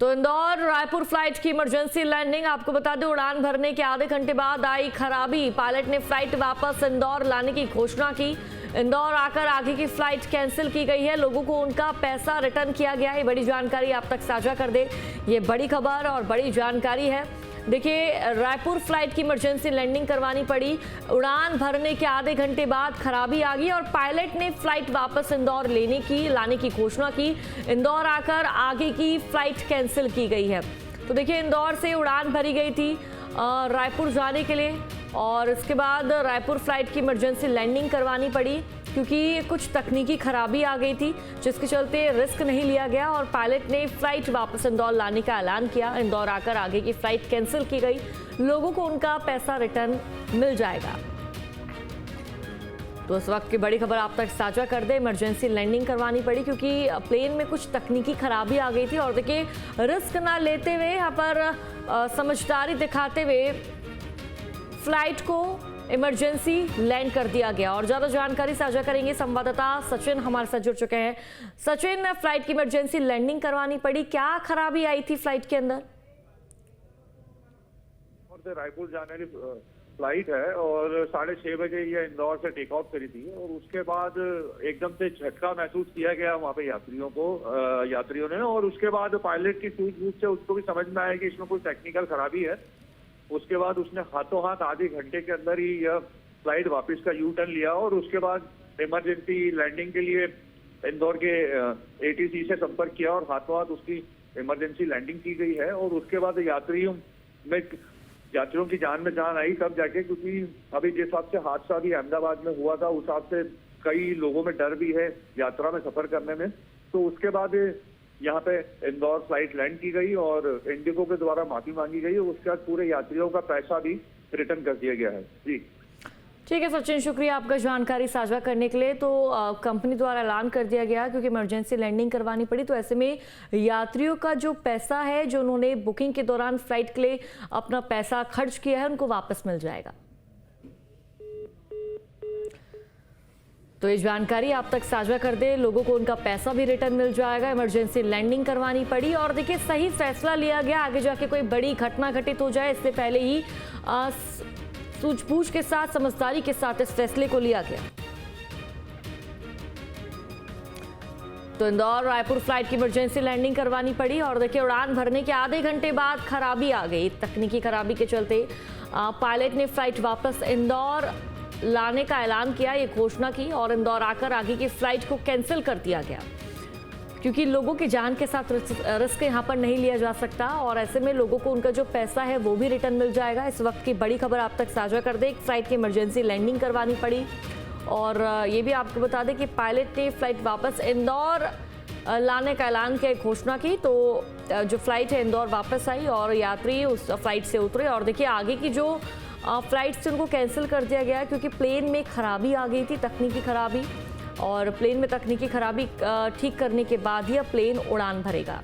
तो इंदौर रायपुर फ्लाइट की emergency landing. आपको बता दें, उड़ान भरने के आधे घंटे बाद आई खराबी। पायलट ने फ्लाइट वापस इंदौर लाने की घोषणा की। इंदौर आकर आगे की फ्लाइट कैंसिल की गई है। लोगों को उनका पैसा रिटर्न किया गया है। ये बड़ी जानकारी आप तक साझा कर दे। ये बड़ी खबर और बड़ी जानकारी है। देखिए, रायपुर फ्लाइट की इमरजेंसी लैंडिंग करवानी पड़ी। उड़ान भरने के आधे घंटे बाद खराबी आ गई और पायलट ने फ्लाइट वापस इंदौर लाने की घोषणा की। इंदौर आकर आगे की फ्लाइट कैंसिल की गई है। तो देखिए, इंदौर से उड़ान भरी गई थी रायपुर जाने के लिए और इसके बाद रायपुर फ्लाइट की इमरजेंसी लैंडिंग करवानी पड़ी क्योंकि कुछ तकनीकी खराबी आ गई थी, जिसके चलते रिस्क नहीं लिया गया और पायलट ने फ्लाइट वापस इंदौर लाने का ऐलान किया। इंदौर आकर आगे की फ्लाइट कैंसिल की गई। लोगों को उनका पैसा रिटर्न मिल जाएगा। तो इस वक्त की बड़ी खबर आप तक साझा कर दे। इमरजेंसी लैंडिंग करवानी पड़ी क्योंकि प्लेन में कुछ तकनीकी खराबी आ गई थी और देखिए, रिस्क ना लेते हुए यहाँ पर समझदारी दिखाते हुए फ्लाइट को इमरजेंसी लैंड कर दिया गया। और ज्यादा जानकारी साझा करेंगे संवाददाता सचिन हमारे साथ जुड़ चुके हैं। सचिन, फ्लाइट की इमरजेंसी लैंडिंग करवानी पड़ी, क्या खराबी आई थी फ्लाइट के अंदर? रायपुर जाने वाली फ्लाइट है और 6:30 बजे ये इंदौर से टेक ऑफ करी थी और उसके बाद एकदम से झटका महसूस किया गया वहाँ पे यात्रियों ने। और उसके बाद पायलट की सूझबूझ से उसको भी समझ में आया कि इसमें कोई टेक्निकल खराबी है। उसके बाद उसने हाथों हाथ आधे घंटे के अंदर ही यह फ्लाइट वापस का यू टर्न लिया और उसके बाद इमरजेंसी लैंडिंग के लिए इंदौर के ATC से संपर्क किया और हाथों हाथ उसकी इमरजेंसी लैंडिंग की गई है। और उसके बाद यात्रियों की जान में जान आई तब जाके, क्योंकि अभी जिस हिसाब से हादसा भी अहमदाबाद में हुआ था उस हिसाब से कई लोगों में डर भी है यात्रा में सफर करने में। तो उसके बाद यहाँ पे इंदौर फ्लाइट लैंड की गई और इंडिगो के द्वारा माफी मांगी गई और उसके बाद पूरे यात्रियों का पैसा भी रिटर्न कर दिया गया है। जी ठीक है सचिन, शुक्रिया आपका जानकारी साझा करने के लिए। तो कंपनी द्वारा ऐलान कर दिया गया क्योंकि इमरजेंसी लैंडिंग करवानी पड़ी, तो ऐसे में यात्रियों का जो पैसा है, जो उन्होंने बुकिंग के दौरान फ्लाइट के लिए अपना पैसा खर्च किया है, उनको वापस मिल जाएगा। तो ये जानकारी आप तक साझा कर दे। लोगों को उनका पैसा भी रिटर्न मिल जाएगा। इमरजेंसी लैंडिंग करवानी पड़ी और देखिए, सही फैसला लिया गया। आगे जाके कोई बड़ी घटना घटित हो जाए, इससे पहले ही सूझबूझ के साथ, समझदारी के साथ इस फैसले को लिया गया। तो इंदौर रायपुर फ्लाइट की इमरजेंसी लैंडिंग करवानी पड़ी और देखिए, उड़ान भरने के आधे घंटे बाद खराबी आ गई। तकनीकी खराबी के चलते पायलट ने फ्लाइट वापस इंदौर लाने का ऐलान किया, ये घोषणा की और इंदौर आकर आगे की फ्लाइट को कैंसिल कर दिया गया क्योंकि लोगों की जान के साथ रिस्क यहाँ पर नहीं लिया जा सकता और ऐसे में लोगों को उनका जो पैसा है वो भी रिटर्न मिल जाएगा। इस वक्त की बड़ी खबर आप तक साझा कर दे। एक फ्लाइट की इमरजेंसी लैंडिंग करवानी पड़ी और ये भी आपको बता दें कि पायलट ने फ्लाइट वापस इंदौर लाने का ऐलान किया, घोषणा की। तो जो फ्लाइट है इंदौर वापस आई और यात्री उस फ्लाइट से उतरे और देखिए, आगे की जो फ्लाइट से उनको कैंसिल कर दिया गया क्योंकि प्लेन में खराबी आ गई थी, तकनीकी खराबी। और प्लेन में तकनीकी खराबी ठीक करने के बाद ही अब प्लेन उड़ान भरेगा।